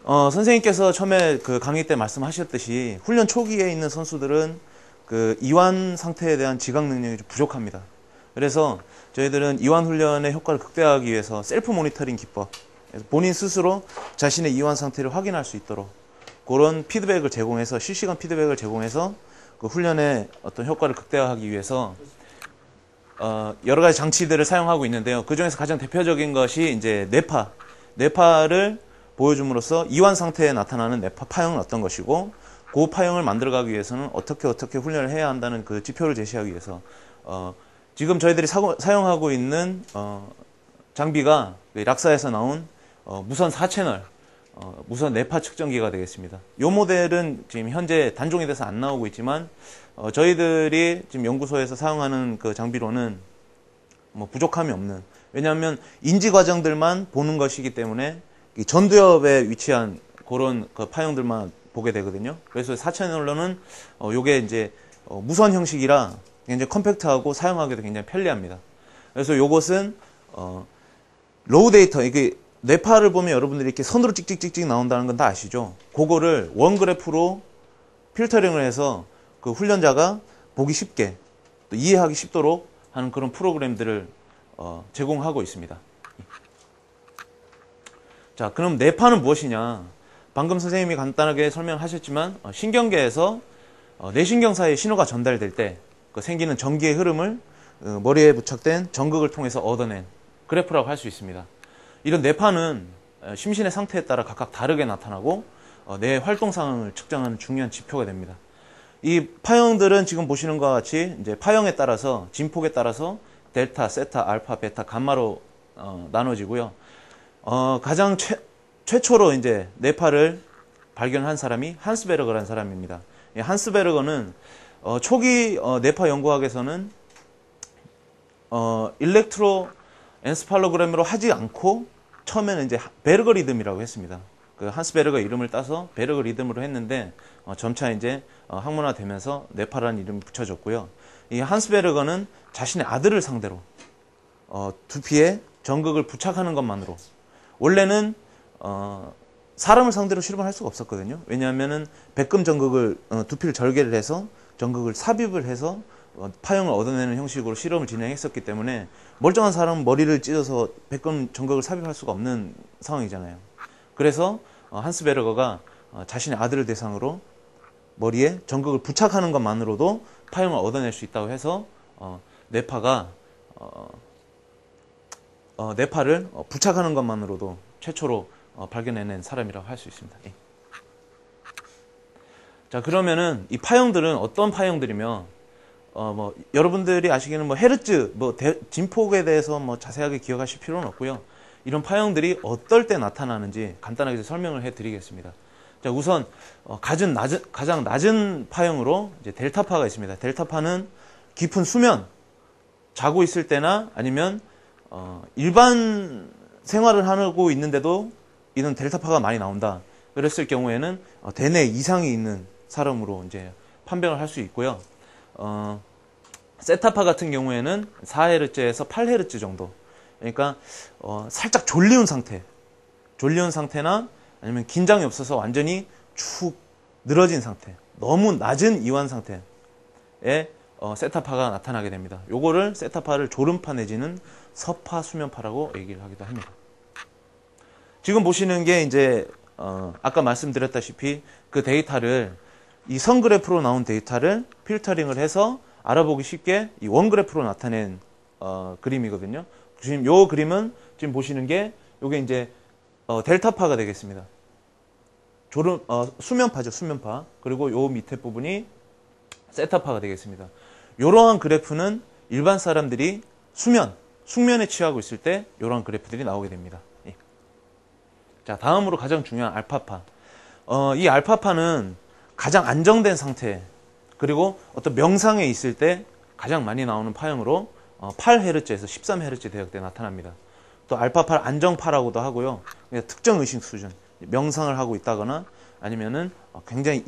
선생님께서 처음에 그 강의 때 말씀하셨듯이 훈련 초기에 있는 선수들은 그 이완 상태에 대한 지각 능력이 좀 부족합니다. 그래서 저희들은 이완 훈련의 효과를 극대화하기 위해서 셀프 모니터링 기법, 본인 스스로 자신의 이완 상태를 확인할 수 있도록 그런 피드백을 제공해서, 실시간 피드백을 제공해서 그 훈련의 어떤 효과를 극대화하기 위해서 여러 가지 장치들을 사용하고 있는데요. 그 중에서 가장 대표적인 것이 이제 뇌파를 보여줌으로써 이완 상태에 나타나는 뇌파 파형은 어떤 것이고, 그 파형을 만들어가기 위해서는 어떻게 훈련을 해야 한다는 그 지표를 제시하기 위해서 지금 저희들이 사용하고 있는 장비가 락사에서 나온 무선 4채널 무선 뇌파 측정기가 되겠습니다. 이 모델은 지금 현재 단종이 돼서 안 나오고 있지만 저희들이 지금 연구소에서 사용하는 그 장비로는 뭐 부족함이 없는, 왜냐하면 인지 과정들만 보는 것이기 때문에 이 전두엽에 위치한 그런 그 파형들만 보게 되거든요. 그래서 4채널로는 요게 이제 무선 형식이라 굉장히 컴팩트하고 사용하기도 굉장히 편리합니다. 그래서 요것은 로우 데이터, 이게 뇌파를 보면 여러분들이 이렇게 선으로 찍찍찍찍 나온다는 건 다 아시죠? 그거를 원 그래프로 필터링을 해서 그 훈련자가 보기 쉽게 또 이해하기 쉽도록 하는 그런 프로그램들을 제공하고 있습니다. 자, 그럼 뇌파는 무엇이냐? 방금 선생님이 간단하게 설명하셨지만 신경계에서 뇌신경사의 신호가 전달될 때 그 생기는 전기의 흐름을 머리에 부착된 전극을 통해서 얻어낸 그래프라고 할 수 있습니다. 이런 뇌파는 심신의 상태에 따라 각각 다르게 나타나고 뇌 활동 상황을 측정하는 중요한 지표가 됩니다. 이 파형들은 지금 보시는 것과 같이 이제 파형에 따라서, 진폭에 따라서 델타, 세타, 알파, 베타, 감마로 나눠지고요. 가장 최초로 이제 뇌파를 발견한 사람이 한스베르거라는 사람입니다. 이 한스베르거는 초기 뇌파 연구학에서는 일렉트로 엔스팔로그램으로 하지 않고 처음에는 이제 베르거 리듬이라고 했습니다. 그 한스베르거 이름을 따서 베르거 리듬으로 했는데 점차 이제 학문화되면서 뇌파라는 이름이 붙여졌고요. 이 한스베르거는 자신의 아들을 상대로 두피에 전극을 부착하는 것만으로, 원래는 사람을 상대로 실험을 할 수가 없었거든요. 왜냐하면은 백금 전극을 두피를 절개를 해서 전극을 삽입을 해서 파형을 얻어내는 형식으로 실험을 진행했었기 때문에 멀쩡한 사람은 머리를 찢어서 백금 전극을 삽입할 수가 없는 상황이잖아요. 그래서 한스베르거가 자신의 아들을 대상으로 머리에 전극을 부착하는 것만으로도 파형을 얻어낼 수 있다고 해서 뇌파를 부착하는 것만으로도 최초로 발견해낸 사람이라고 할 수 있습니다. 예. 자, 그러면은 이 파형들은 어떤 파형들이며 여러분들이 아시기에는 헤르츠, 진폭에 대해서 자세하게 기억하실 필요는 없고요. 이런 파형들이 어떨 때 나타나는지 간단하게 설명을 해드리겠습니다. 자, 우선 가장 낮은 파형으로 이제 델타파가 있습니다. 델타파는 깊은 수면, 자고 있을 때나 아니면 일반 생활을 하고 있는데도 이런 델타파가 많이 나온다. 그랬을 경우에는 대뇌 이상이 있는 사람으로 이제 판별을 할 수 있고요. 세타파 같은 경우에는 4Hz에서 8Hz 정도. 그러니까 살짝 졸리운 상태나 아니면 긴장이 없어서 완전히 축 늘어진 상태, 너무 낮은 이완 상태에 세타파가 나타나게 됩니다. 요거를 세타파를 졸음파 내지는 서파 수면파라고 얘기를 하기도 합니다. 지금 보시는 게 이제 아까 말씀드렸다시피 그 데이터를, 이 선 그래프로 나온 데이터를 필터링을 해서 알아보기 쉽게 이 원 그래프로 나타낸 그림이거든요. 지금 요 그림은 지금 보시는 게 요게 이제 델타파가 되겠습니다. 수면파죠, 수면파. 그리고 요 밑에 부분이 세타파가 되겠습니다. 요러한 그래프는 일반 사람들이 숙면에 취하고 있을 때 요러한 그래프들이 나오게 됩니다. 예. 자, 다음으로 가장 중요한 알파파. 이 알파파는 가장 안정된 상태, 그리고 어떤 명상에 있을 때 가장 많이 나오는 파형으로 8Hz에서 13Hz 대역대에 나타납니다. 또 알파파 안정파라고도 하고요. 특정 의식 수준, 명상을 하고 있다거나 아니면은 굉장히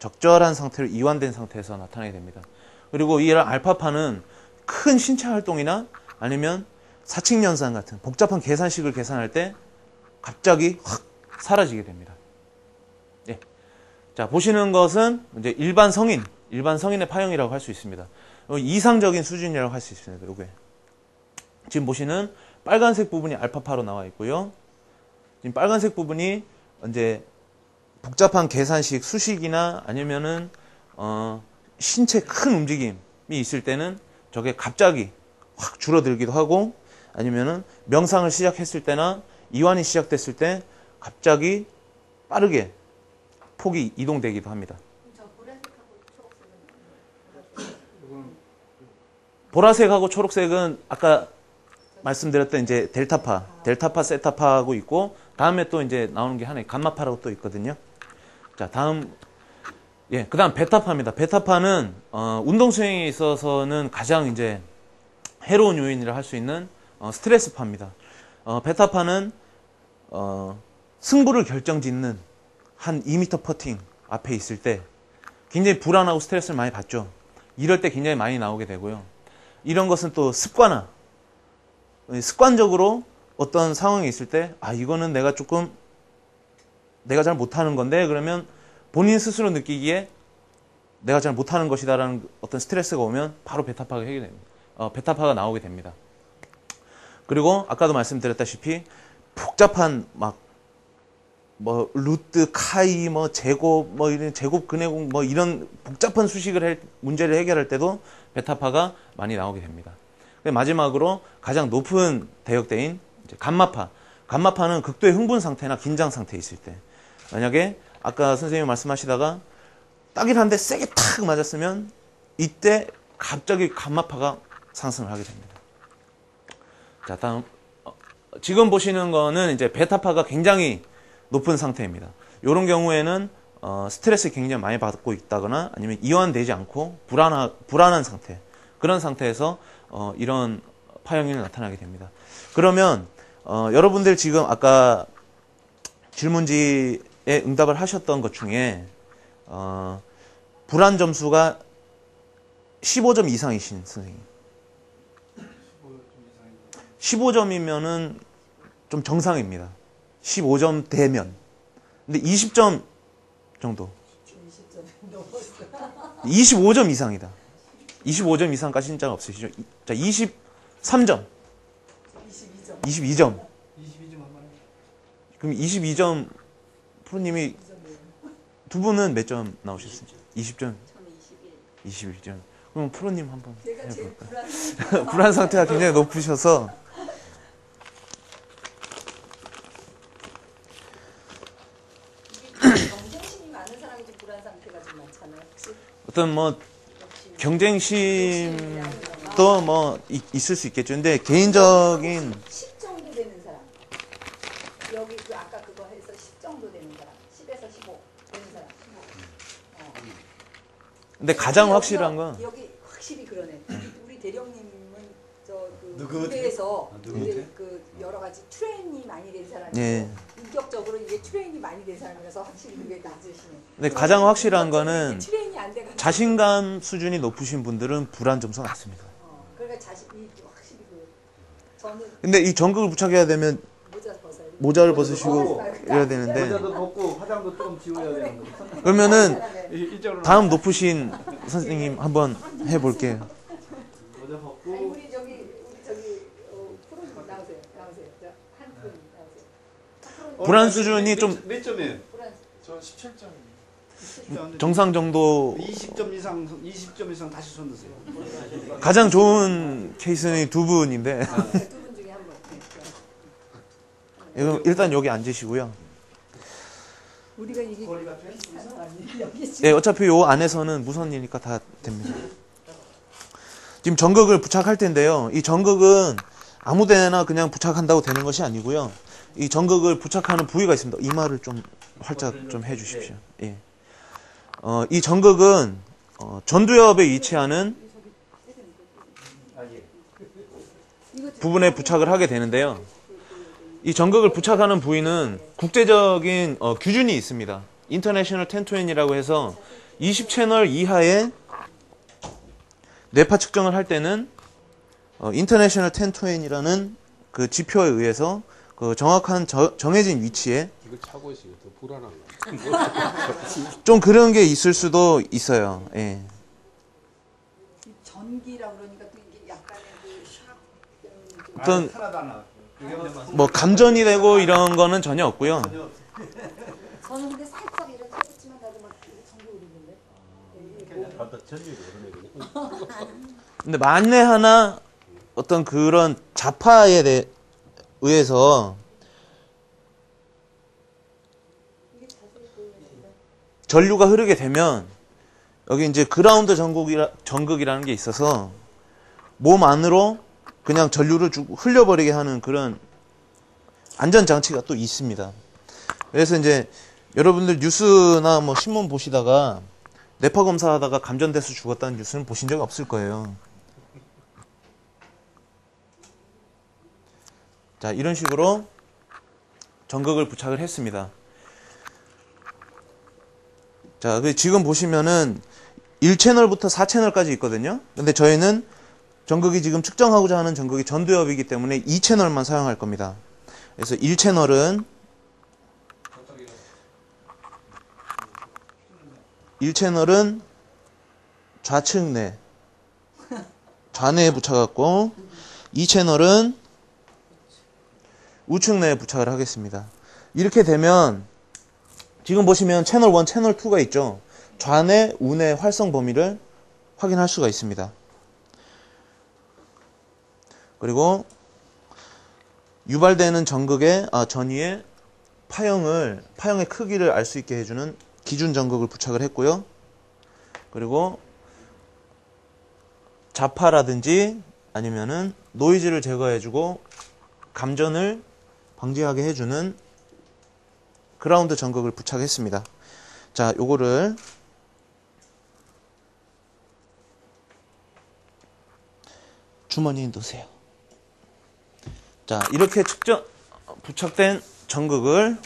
적절한 상태로 이완된 상태에서 나타나게 됩니다. 그리고 이 알파파는 큰 신체 활동이나 아니면 사칙연산 같은 복잡한 계산식을 계산할 때 갑자기 확 사라지게 됩니다. 예. 자, 보시는 것은 이제 일반 성인의 파형이라고 할 수 있습니다. 이상적인 수준이라고 할 수 있습니다. 요게. 지금 보시는 빨간색 부분이 알파파로 나와 있고요. 지금 빨간색 부분이 이제 복잡한 계산식, 수식이나 아니면은 신체 큰 움직임이 있을 때는 저게 갑자기 확 줄어들기도 하고, 아니면은 명상을 시작했을 때나 이완이 시작됐을 때 갑자기 빠르게 폭이 이동되기도 합니다. 보라색하고 초록색은 아까 말씀드렸던 이제 델타파, 세타파하고 있고, 다음에 또 이제 나오는 게 하나 감마파라고 또 있거든요. 자, 그 다음 베타파입니다. 베타파는 운동 수행에 있어서는 가장 이제 해로운 요인이라 할 수 있는 스트레스파입니다. 베타파는 승부를 결정짓는 한 2m 퍼팅 앞에 있을 때 굉장히 불안하고 스트레스를 많이 받죠. 이럴 때 굉장히 많이 나오게 되고요. 이런 것은 또 습관적으로 어떤 상황이 있을 때, 이거는 내가 잘 못하는 건데, 그러면 본인 스스로 느끼기에 내가 잘 못하는 것이다라는 어떤 스트레스가 오면 바로 베타파가 해결됩니다. 베타파가 나오게 됩니다. 그리고 아까도 말씀드렸다시피 복잡한 루트, 카이, 제곱, 이런 제곱 근해공, 이런 복잡한 문제를 해결할 때도 베타파가 많이 나오게 됩니다. 마지막으로 가장 높은 대역대인 이제 감마파. 감마파는 극도의 흥분 상태나 긴장 상태에 있을 때, 만약에 아까 선생님이 말씀하시다가 딱이한데 세게 탁 맞았으면 이때 갑자기 감마파가 상승을 하게 됩니다. 자, 다음 지금 보시는 거는 이제 베타파가 굉장히 높은 상태입니다. 이런 경우에는 스트레스 굉장히 많이 받고 있다거나 아니면 이완되지 않고 불안한 상태, 그런 상태에서 이런 파형이 나타나게 됩니다. 그러면 여러분들 지금 아까 질문지에 응답을 하셨던 것 중에 불안 점수가 15점 이상이신 선생님, 15점이면은 좀 정상입니다. 15점 대면. 근데 20점 정도. 25점 이상이다. 25점 이상까지 진짜 없으시죠? 자, 23점. 22점. 그럼 22점 프로님이 두 분은 몇 점 나오셨어요? 20점? 21점. 그럼 프로님 한번 해볼까요? 불안 상태가 굉장히 높으셔서 경쟁심이 많은 사람이 좀 불안 상태가 좀 많잖아요. 어떤 경쟁심도 있을 수 있겠죠. 근데 개인적인 10 정도 되는 사람. 여기 아까 그거 해서 10 정도 되는 사람. 10에서 15 되는 사람. 15. 근데 가장 확실한 건 여기 확실히 그러네. 우리 대령님은 누구? 무대에서 그 여러 가지 트레인이 많이 된 사람이고, 예. 인격적으로 이게 트레인이 많이 된 사람이라서 확실히 그게 낮으시네. 근데 가장 확실한 거는 트레인이 안 돼가지고 자신감 수준이 높으신 분들은 불안 점수가 낮습니다. 그러니까 자신이 확실히 저는 근데 이 전극을 부착해야 되면 모자를 벗으시고 이래야 되는데, 모자도 벗고 화장도 좀 지워야 되는 거. 그러면은 이쪽으로 다음 높으신 선생님 한번 해볼게요. 모자 벗고. 우리 저기 프로님 나오세요. 한 분 나오세요. 불안 수준이 좀 몇 점이에요? 저 17점. 정상 정도. 20점 이상 다시 손 드세요. 가장 좋은 케이스는 두 분인데 두 분 중에 한 분. 이거 일단 여기 앉으시고요. 우리가 이게 여기 네, 어차피 요 안에서는 무선이니까 다 됩니다. 지금 전극을 부착할 텐데요. 이 전극은 아무데나 그냥 부착한다고 되는 것이 아니고요. 이 전극을 부착하는 부위가 있습니다. 이마를 좀 활짝 좀 해주십시오. 예. 이 전극은 전두엽에 위치하는 부분에 부착을 하게 되는데요. 이 전극을 부착하는 부위는 국제적인 규준이 있습니다. 인터내셔널 텐토엔이라고 해서 20채널 이하의 뇌파 측정을 할 때는 인터내셔널 텐토엔이라는 그 지표에 의해서 그 정확한 정해진 위치에 이걸 차고 있으니까 더 불안한 거. 좀 그런 게 있을 수도 있어요. 예. 이 전기라 그러니까 또 이게 약간의 그 어떤 하나도 안 나왔어요. 그게 맞 뭐 감전이 되고 이런 거는 전혀 없고요. 저는 근데 살짝 이렇게 했지만 나도 막 전기 오르는데. 바다 전율이 오르네 그냥. 근데 만에 하나 어떤 그런 자파에 의해서 전류가 흐르게 되면 여기 이제 그라운드 전극이라는 게 있어서 몸 안으로 그냥 전류를 쭉 흘려버리게 하는 그런 안전장치가 또 있습니다. 그래서 이제 여러분들 뉴스나 뭐 신문 보시다가 뇌파 검사하다가 감전돼서 죽었다는 뉴스는 보신 적 없을 거예요. 자, 이런 식으로 전극을 부착을 했습니다. 자, 지금 보시면은 1채널부터 4채널까지 있거든요. 근데 저희는 전극이 지금 측정하고자 하는 전극이 전두엽이기 때문에 2채널만 사용할 겁니다. 그래서 1채널은 좌측 내, 좌내에 붙여갖고 2채널은 우측 내에 부착을 하겠습니다. 이렇게 되면 지금 보시면 채널 1, 채널 2가 있죠. 좌내, 우내 활성 범위를 확인할 수가 있습니다. 그리고 유발되는 전극의 전위의 파형의 크기를 알 수 있게 해주는 기준 전극을 부착을 했고요. 그리고 자파라든지 아니면은 노이즈를 제거해주고 감전을 방지하게 해주는 그라운드 전극을 부착했습니다. 자, 요거를 주머니에 넣으세요. 자, 이렇게 부착된 전극을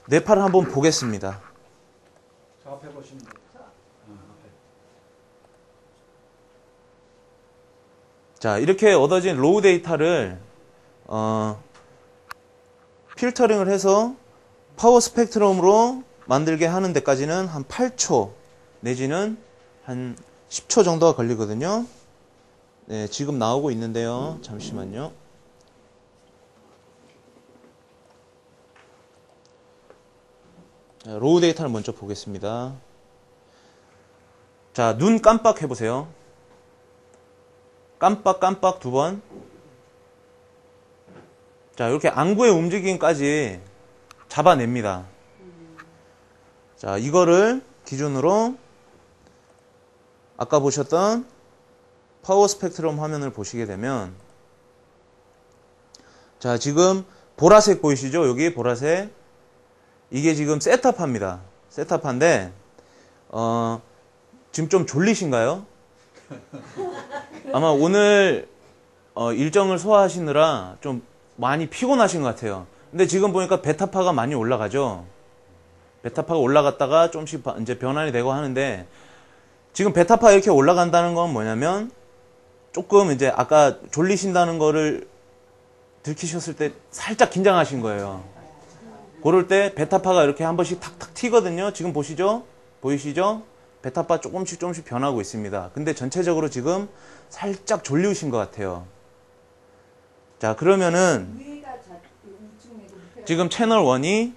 뇌파를 한번 보겠습니다. 저 앞에 보시면 돼요. 자, 이렇게 얻어진 로우 데이터를 필터링을 해서 파워 스펙트럼으로 만들게 하는 데까지는 한 8초 내지는 한 10초 정도가 걸리거든요. 네, 지금 나오고 있는데요. 잠시만요. 자, 로우 데이터를 먼저 보겠습니다. 자, 눈 깜빡 해보세요. 깜빡 두 번. 자, 이렇게 안구의 움직임까지 잡아냅니다. 자, 이거를 기준으로 아까 보셨던 파워 스펙트럼 화면을 보시게 되면 자, 지금 보라색 보이시죠? 여기 보라색. 이게 지금 셋탑파입니다. 셋탑파인데 지금 좀 졸리신가요? 아마 오늘 일정을 소화하시느라 좀 많이 피곤하신 것 같아요. 근데 지금 보니까 베타파가 많이 올라가죠. 베타파가 올라갔다가 좀씩 이제 변환이 되고 하는데 지금 베타파 이렇게 올라간다는 건 뭐냐면 조금 이제 아까 졸리신다는 거를 들키셨을 때 살짝 긴장하신 거예요. 그럴 때 베타파가 이렇게 한 번씩 탁탁 튀거든요. 지금 보시죠? 보이시죠? 베타파 조금씩 변하고 있습니다. 근데 전체적으로 지금 살짝 졸리우신 것 같아요. 자, 그러면은 지금 채널 1이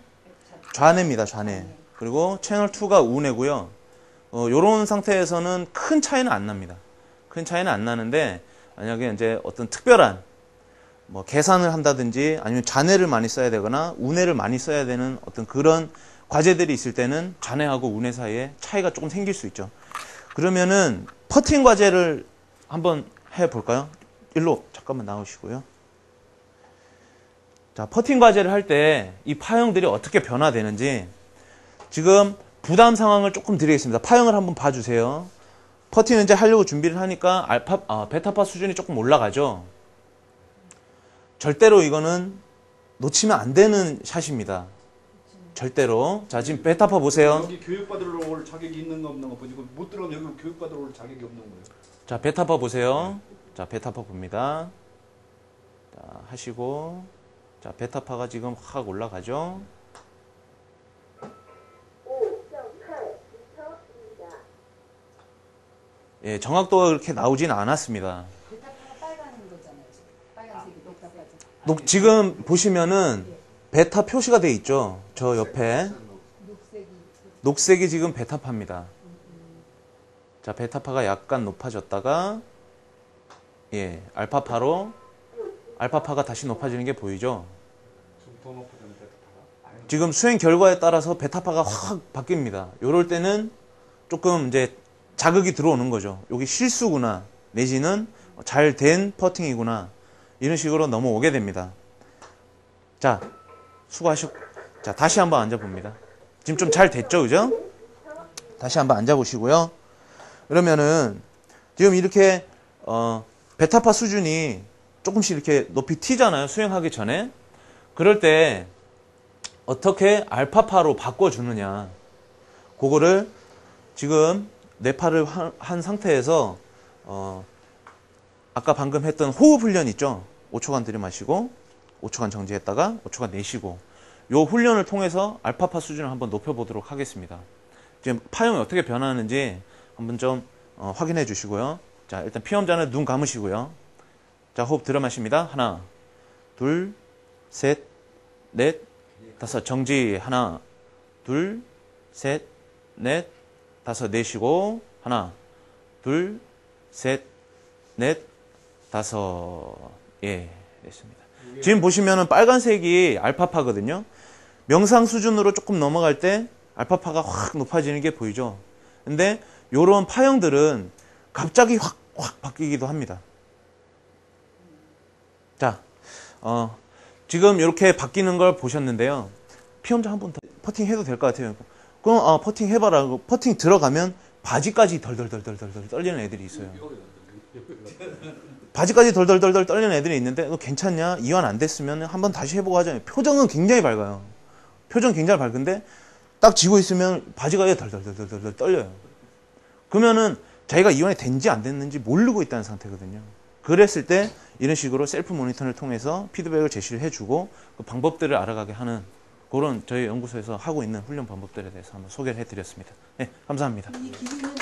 좌내입니다. 좌내. 그리고 채널 2가 우내고요. 요런 상태에서는 큰 차이는 안 납니다. 큰 차이는 안 나는데 만약에 이제 어떤 특별한 뭐 계산을 한다든지 아니면 좌내를 많이 써야 되거나 우내를 많이 써야 되는 어떤 그런 과제들이 있을 때는 좌내하고 우내 사이에 차이가 조금 생길 수 있죠. 그러면은 퍼팅 과제를 한번 해볼까요? 일로 잠깐만 나오시고요. 자, 퍼팅 과제를 할 때 이 파형들이 어떻게 변화되는지 지금 부담 상황을 조금 드리겠습니다. 파형을 한번 봐주세요. 퍼팅 이제 하려고 준비를 하니까 베타파 수준이 조금 올라가죠. 절대로 이거는 놓치면 안 되는 샷입니다. 절대로. 자, 지금 베타파 보세요. 여기 교육받으러 올 자격이 있는 거 없는 거 보니까 못 들어가면 여기 교육받으러 올 자격이 없는 거예요. 자, 베타파 보세요. 자, 베타파 봅니다. 자, 하시고. 자, 베타파가 지금 확 올라가죠. 예, 정확도가 그렇게 나오진 않았습니다. 베타파가 빨간 거잖아요. 지금. 빨간색이 베타파죠. 지금 보시면은 베타 표시가 돼 있죠. 저 옆에 녹색이 녹색이 지금 베타파입니다. 자, 베타파가 약간 높아졌다가 예, 알파파로 알파파가 다시 높아지는 게 보이죠. 좀더 높아지는 베타파가. 지금 수행 결과에 따라서 베타파가 확 바뀝니다. 요럴 때는 조금 이제 자극이 들어오는 거죠. 여기 실수구나, 내지는 잘 된 퍼팅이구나, 이런 식으로 넘어오게 됩니다. 자, 자, 다시 한번 앉아봅니다. 지금 좀 잘 됐죠, 그죠? 다시 한번 앉아보시고요. 그러면은 지금 이렇게 베타파 수준이 조금씩 이렇게 높이 튀잖아요, 수행하기 전에. 그럴 때 어떻게 알파파로 바꿔주느냐, 그거를 지금 뇌파를 한 상태에서 아까 방금 했던 호흡 훈련 있죠. 5초간 들이마시고 5초간 정지했다가 5초간 내쉬고, 요 훈련을 통해서 알파파 수준을 한번 높여보도록 하겠습니다. 지금 파형이 어떻게 변하는지 한번 좀 확인해 주시고요. 자, 일단 피험자는 눈 감으시고요. 자, 호흡 들여 마십니다. 하나, 둘, 셋, 넷, 다섯. 정지. 하나, 둘, 셋, 넷, 다섯. 내쉬고 하나, 둘, 셋, 넷, 다섯. 예, 됐습니다. 지금 보시면은 빨간색이 알파파거든요. 명상 수준으로 조금 넘어갈 때 알파파가 확 높아지는 게 보이죠. 근데 요런 파형들은 갑자기 확 바뀌기도 합니다. 자, 지금 이렇게 바뀌는 걸 보셨는데요. 피험자 한 번 더 퍼팅 해도 될 것 같아요. 그럼 퍼팅 해봐라. 퍼팅 들어가면 바지까지 덜덜덜덜 떨리는 애들이 있어요. 바지까지 덜덜덜 떨리는 애들이 있는데 너 괜찮냐? 이완 안 됐으면 한번 다시 해보고 하잖아요. 표정은 굉장히 밝아요. 표정 굉장히 밝은데 딱 쥐고 있으면 바지가 덜덜덜 떨려요. 그러면은 자기가 이완이 된지 안 됐는지 모르고 있다는 상태거든요. 그랬을 때 이런 식으로 셀프 모니터를 통해서 피드백을 제시를 해주고 그 방법들을 알아가게 하는 그런 저희 연구소에서 하고 있는 훈련 방법들에 대해서 한번 소개를 해드렸습니다. 네, 감사합니다. 이 기능은